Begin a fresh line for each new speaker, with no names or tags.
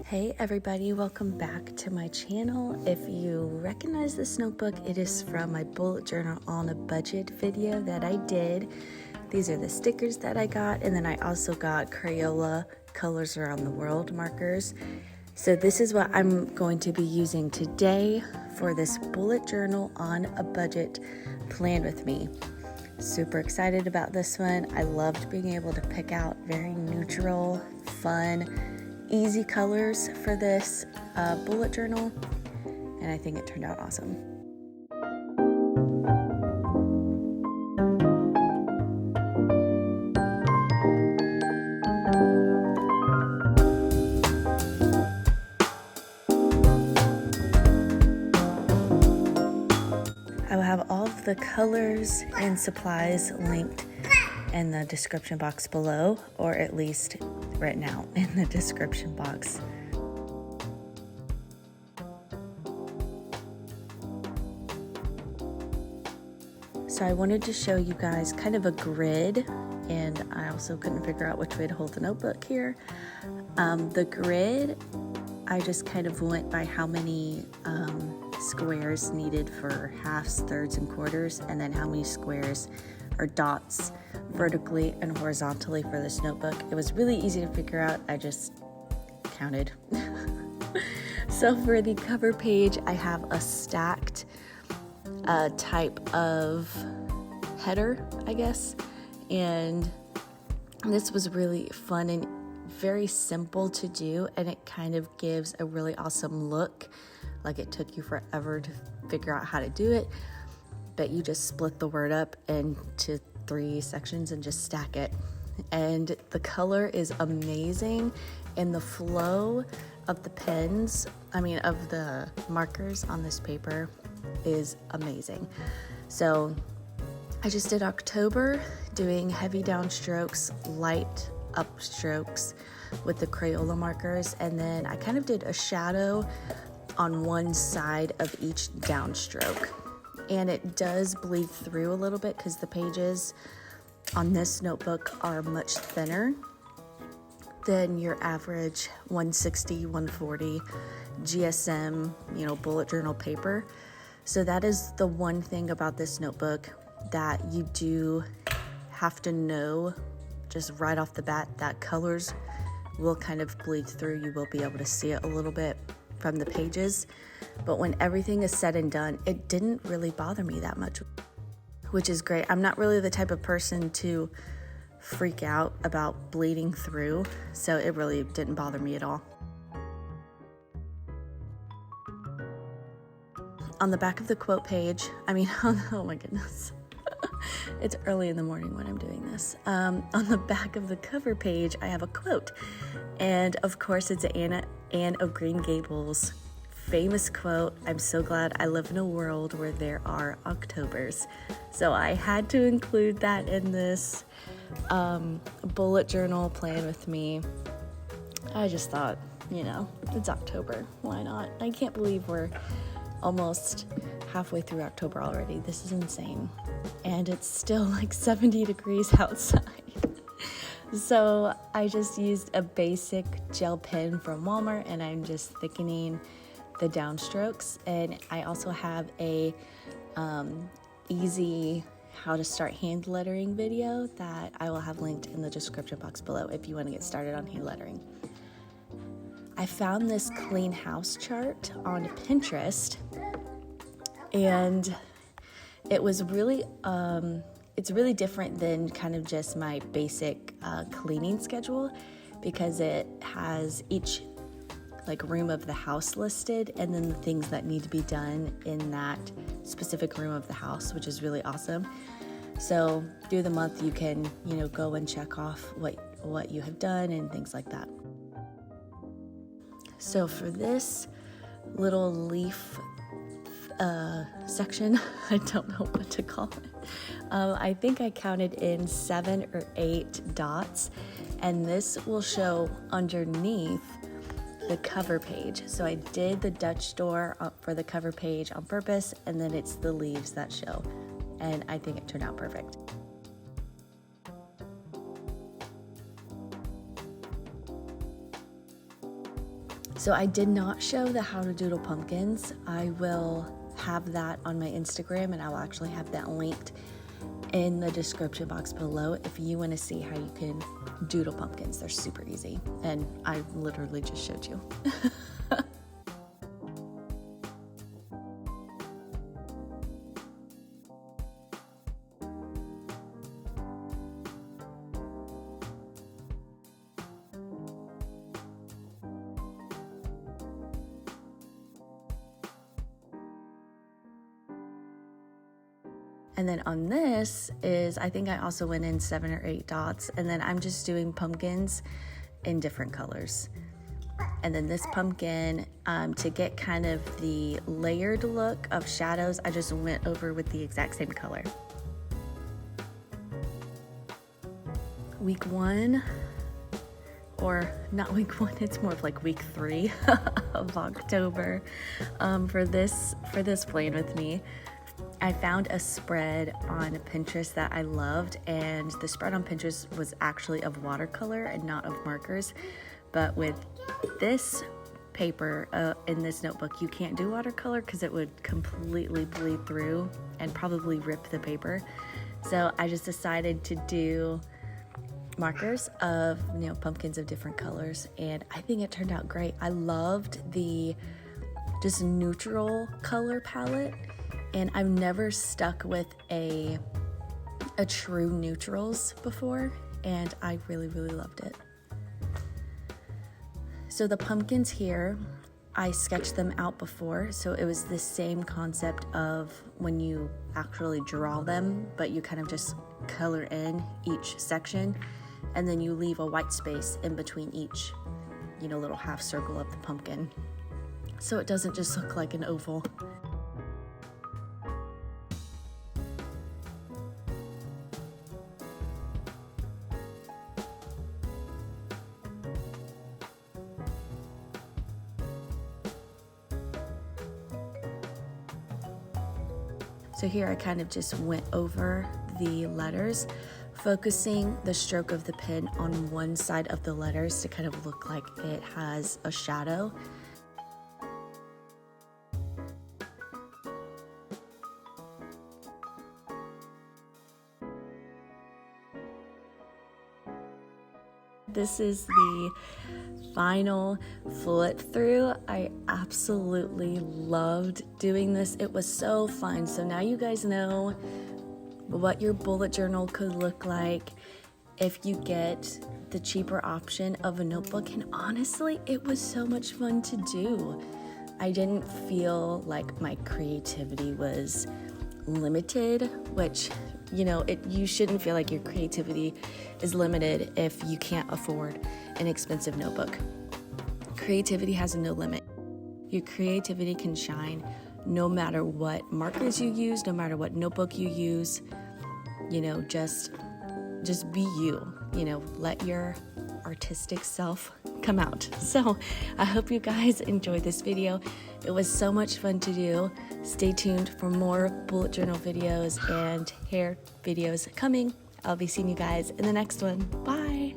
Hey everybody, welcome back to my channel. If you recognize this notebook, it is from my bullet journal on a budget video that I did. These are the stickers that I got, and then I also got Crayola Colors Around the World markers. So this is what I'm going to be using today for this bullet journal on a budget plan with me. Super excited about this one. I loved being able to pick out very neutral, fun, easy colors for this bullet journal, and I think it turned out awesome. I will have all of the colors and supplies linked in the description box below, or at least written out in the description box. So I wanted to show you guys kind of a grid, and I also couldn't figure out which way to hold the notebook here. The grid, I just kind of went by how many squares needed for halves, thirds, and quarters, and then how many squares or dots vertically and horizontally for this notebook. It was really easy to figure out. I just counted. So for the cover page, I have a stacked type of header, I guess, and this was really fun and very simple to do, and it kind of gives a really awesome look. Like, it took you forever to figure out how to do it, but you just split the word up into 3 sections and just stack it. And the color is amazing, and the flow of the pens, of the markers on this paper is amazing. So I just did October, doing heavy down strokes, light up strokes with the Crayola markers, and then I kind of did a shadow on one side of each downstroke. And it does bleed through a little bit because the pages on this notebook are much thinner than your average 160, 140 GSM, bullet journal paper. So that is the one thing about this notebook that you do have to know just right off the bat, that colors will kind of bleed through. You will be able to see it a little bit from the pages, but when everything is said and done, it didn't really bother me that much, which is great. I'm not really the type of person to freak out about bleeding through, so it really didn't bother me at all. On the back of the quote page, oh my goodness. It's early in the morning when I'm doing this. On the back of the cover page, I have a quote. And of course, it's Anne of Green Gables' famous quote, "I'm so glad I live in a world where there are Octobers." So I had to include that in this bullet journal plan with me. I just thought, it's October. Why not? I can't believe we're almost halfway through October already. This is insane. And it's still like 70 degrees outside. So I just used a basic gel pen from Walmart, and I'm just thickening the downstrokes. And I also have a easy how to start hand lettering video that I will have linked in the description box below if you want to get started on hand lettering. I found this clean house chart on Pinterest, and it was really it's really different than kind of just my basic cleaning schedule, because it has each room of the house listed, and then the things that need to be done in that specific room of the house, which is really awesome. So through the month, you can go and check off what you have done and things like that. So for this little leaf section, I don't know what to call it. I think I counted in 7 or 8 dots, and this will show underneath the cover page. So I did the Dutch door for the cover page on purpose, and then it's the leaves that show, and I think it turned out perfect. So I did not show the how to doodle pumpkins. I will have that on my Instagram, and I'll actually have that linked in the description box below if you want to see how you can doodle pumpkins. They're super easy, and I literally just showed you. And then on this is, I think I also went in 7 or 8 dots, and then I'm just doing pumpkins in different colors. And then this pumpkin, to get kind of the layered look of shadows, I just went over with the exact same color. Week 1, or not week 1, it's more of like week 3 of October, for this Plan With Me. I found a spread on Pinterest that I loved, and the spread on Pinterest was actually of watercolor and not of markers. But with this paper in this notebook, you can't do watercolor because it would completely bleed through and probably rip the paper. So I just decided to do markers of, pumpkins of different colors, and I think it turned out great. I loved the just neutral color palette. And I've never stuck with a true neutrals before, and I really, really loved it. So the pumpkins here, I sketched them out before, so it was the same concept of when you actually draw them, but you kind of just color in each section, and then you leave a white space in between each, little half circle of the pumpkin. So it doesn't just look like an oval. So here I kind of just went over the letters, focusing the stroke of the pen on one side of the letters to kind of look like it has a shadow. This is the final flip through. I absolutely loved doing this. It was so fun. So now you guys know what your bullet journal could look like if you get the cheaper option of a notebook. And honestly, it was so much fun to do. I didn't feel like my creativity was limited, which, you shouldn't feel like your creativity is limited if you can't afford an expensive notebook. Creativity has no limit. Your creativity can shine no matter what markers you use, no matter what notebook you use. Just be you. Let your artistic self come out. So I hope you guys enjoyed this video. It was so much fun to do. Stay tuned for more bullet journal videos and hair videos coming. I'll be seeing you guys in the next one. Bye.